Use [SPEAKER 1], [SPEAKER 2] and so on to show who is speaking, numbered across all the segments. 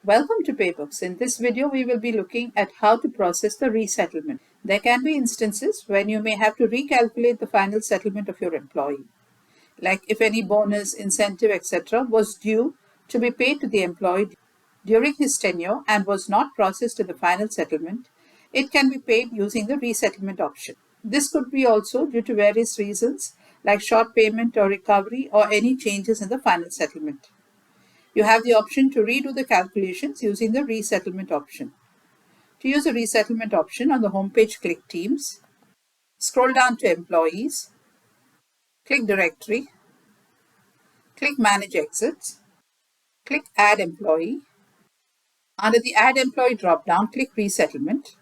[SPEAKER 1] Welcome to Paybooks. In this video, we will be looking at how to process the resettlement. There can be instances when you may have to recalculate the final settlement of your employee. Like if any bonus, incentive, etc. was due to be paid to the employee during his tenure and was not processed in the final settlement, it can be paid using the resettlement option. This could be also due to various reasons like short payment or recovery or any changes in the final settlement. You have the option to redo the calculations using the resettlement option. To use the resettlement option, on the home page, click Teams, scroll down to Employees, click Directory, click Manage Exits, click Add Employee. Under the Add Employee drop-down, click Resettlement,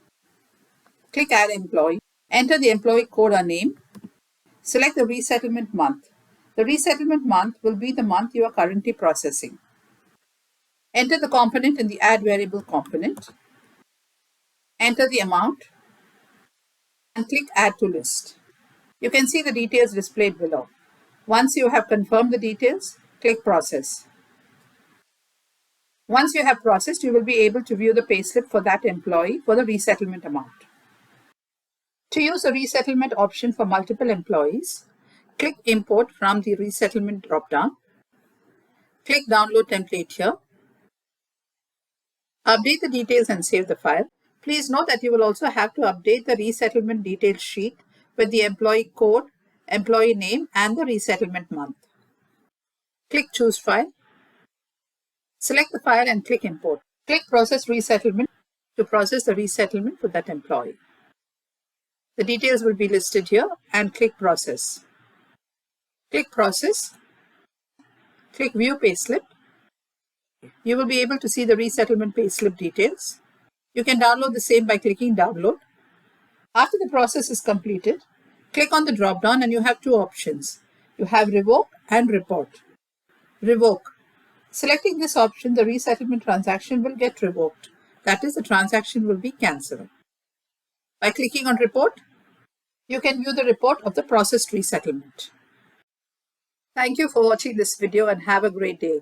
[SPEAKER 1] click Add Employee, enter the employee code or name, select the resettlement month. The resettlement month will be the month you are currently processing. Enter the component in the Add Variable component, enter the amount, and click Add to List. You can see the details displayed below. Once you have confirmed the details, click Process. Once you have processed, you will be able to view the payslip for that employee for the resettlement amount. To use the resettlement option for multiple employees, click Import from the Resettlement drop-down. Click Download Template here. Update the details and save the file. Please note that you will also have to update the resettlement details sheet with the employee code, employee name, and the resettlement month. Click Choose File. Select the file and click Import. Click Process Resettlement to process the resettlement for that employee. The details will be listed here and click Process. Click Process. Click View Payslip. You will be able to see the resettlement payslip details. You can download the same by clicking Download. After the process is completed, click on the drop-down and you have two options. You have Revoke and Report. Revoke. Selecting this option, the resettlement transaction will get revoked. That is, the transaction will be cancelled. By clicking on Report, you can view the report of the processed resettlement. Thank you for watching this video and have a great day.